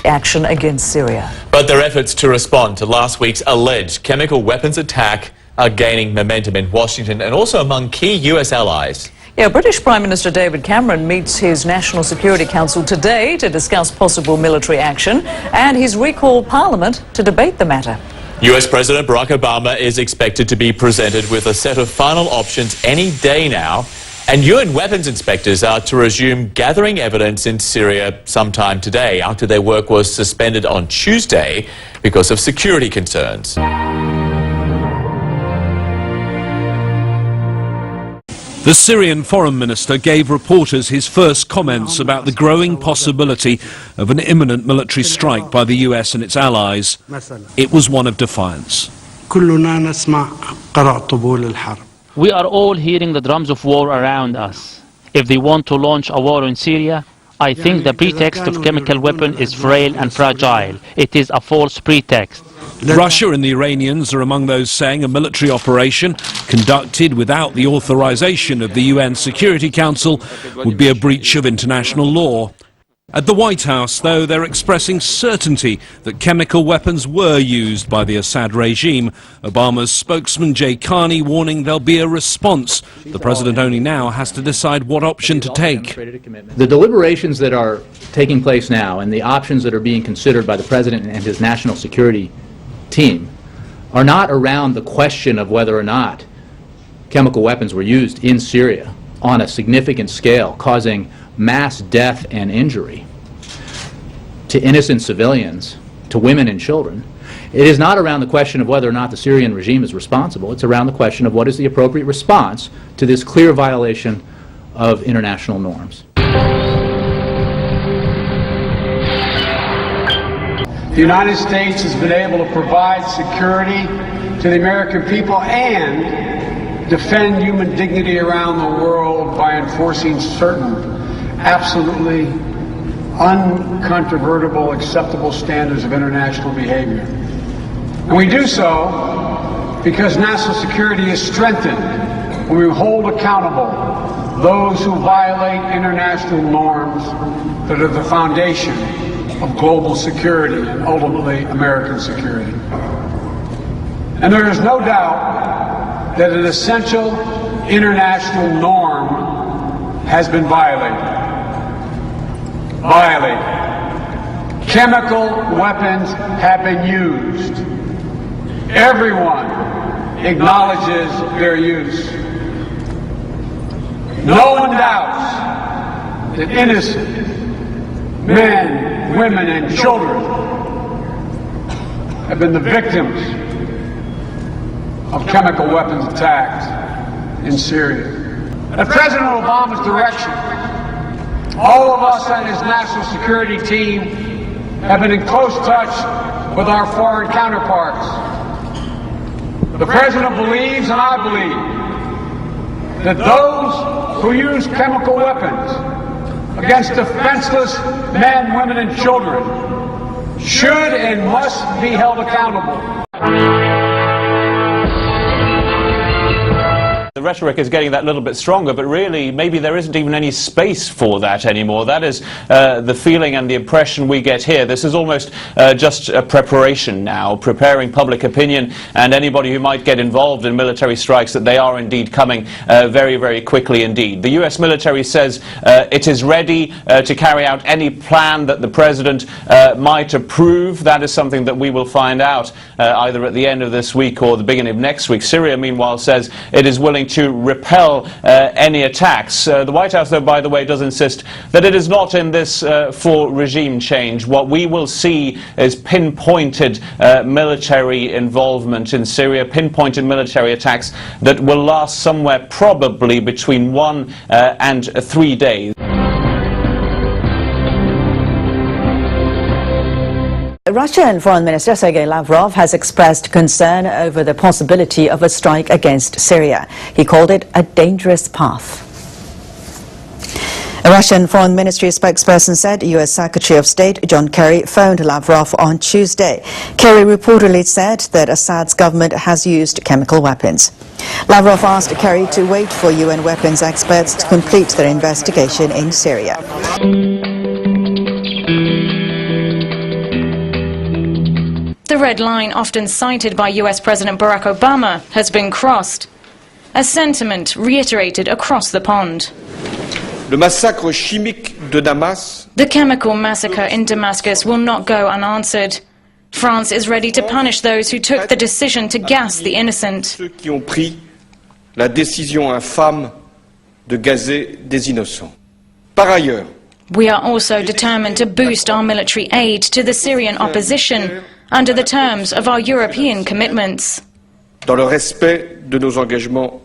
action against Syria. But their efforts to respond to last week's alleged chemical weapons attack are gaining momentum in Washington and also among key US allies. Yeah, British Prime Minister David Cameron meets his National Security Council today to discuss possible military action, and he's recalled Parliament to debate the matter. US President Barack Obama is expected to be presented with a set of final options any day now, and UN weapons inspectors are to resume gathering evidence in Syria sometime today after their work was suspended on Tuesday because of security concerns. The Syrian foreign minister gave reporters his first comments about the growing possibility of an imminent military strike by the US and its allies. It was one of defiance. We are all hearing the drums of war around us. If they want to launch a war in Syria, I think the pretext of chemical weapon is frail and fragile. It is a false pretext. Russia and the Iranians are among those saying a military operation conducted without the authorization of the UN Security Council would be a breach of international law. At the White House, though, they're expressing certainty that chemical weapons were used by the Assad regime. Obama's spokesman Jay Carney warning there'll be a response. The president only now has to decide what option to take. The deliberations that are taking place now and the options that are being considered by the president and his national security team are not around the question of whether or not chemical weapons were used in Syria on a significant scale, causing mass death and injury to innocent civilians, to women and children. It is not around the question of whether or not the Syrian regime is responsible. It's around the question of what is the appropriate response to this clear violation of international norms. The United States has been able to provide security to the American people and defend human dignity around the world by enforcing certain absolutely uncontrovertible, acceptable standards of international behavior. And we do so because national security is strengthened when we hold accountable those who violate international norms that are the foundation of global security and ultimately American security. And there is no doubt that an essential international norm has been violated. Chemical weapons have been used. Everyone acknowledges their use. No one doubts that innocent men, women, and children have been the victims of chemical weapons attacks in Syria. At President Obama's direction, all of us and his national security team have been in close touch with our foreign counterparts. The President believes, and I believe, that those who use chemical weapons against defenseless men, women, and children should and must be held accountable. The rhetoric is getting that little bit stronger, but really maybe there isn't even any space for that anymore. That is the feeling and the impression we get here. This is almost just a preparation now, preparing public opinion and anybody who might get involved in military strikes that they are indeed coming very, very quickly indeed. The US military says it is ready to carry out any plan that the president might approve. That is something that we will find out either at the end of this week or the beginning of next week. Syria, meanwhile, says it is willing to repel any attacks. The White House, though, by the way, does insist that it is not in this for regime change. What we will see is pinpointed military involvement in Syria, pinpointed military attacks that will last somewhere probably between 1 and 3 days. Russian Foreign Minister Sergei Lavrov has expressed concern over the possibility of a strike against Syria. He called it a dangerous path. A Russian Foreign Ministry spokesperson said U.S. Secretary of State John Kerry phoned Lavrov on Tuesday. Kerry reportedly said that Assad's government has used chemical weapons. Lavrov asked Kerry to wait for UN weapons experts to complete their investigation in Syria. red line often cited by US President Barack Obama has been crossed, a sentiment reiterated across the pond. Le massacre chimique de Damas. The chemical massacre in Damascus will not go unanswered. France is ready to punish those who took the decision to gas the innocent. Ceux qui ont pris la décision infâme de gazer des innocents. Par ailleurs, we are also determined to boost our military aid to the Syrian opposition under the terms of our European commitments. dans le respect de nos engagements.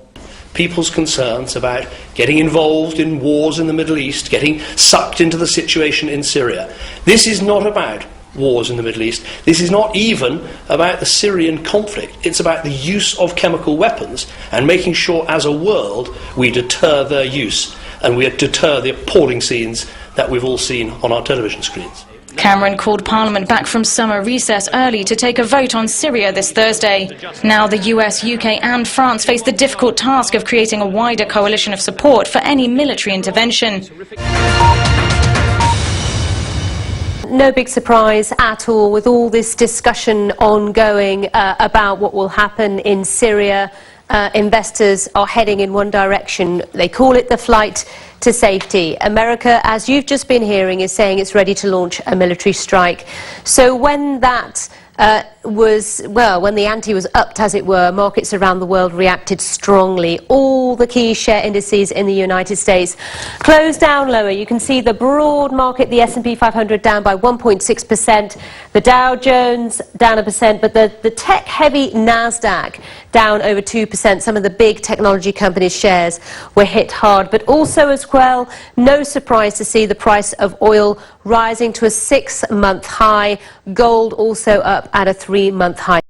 People's concerns about getting involved in wars in the Middle East, getting sucked into the situation in Syria. This is not about wars in the Middle East. This is not even about the Syrian conflict. It's about the use of chemical weapons and making sure as a world we deter their use and we deter the appalling scenes that we've all seen on our television screens. Cameron called Parliament back from summer recess early to take a vote on Syria this Thursday. Now the US, UK and France face the difficult task of creating a wider coalition of support for any military intervention. No big surprise at all with all this discussion ongoing about what will happen in Syria. Investors are heading in one direction. They call it the flight to safety. America, as you've just been hearing, is saying it's ready to launch a military strike. So when that when the ante was upped, as it were, markets around the world reacted strongly. All the key share indices in the United States closed down lower. You can see the broad market, the S&P 500 down by 1.6%, the Dow Jones down 1%, but the tech-heavy Nasdaq down over 2%. Some of the big technology companies' shares were hit hard, but also as well, no surprise to see the price of oil rising to a 6-month high. Gold also up at a 3-month high.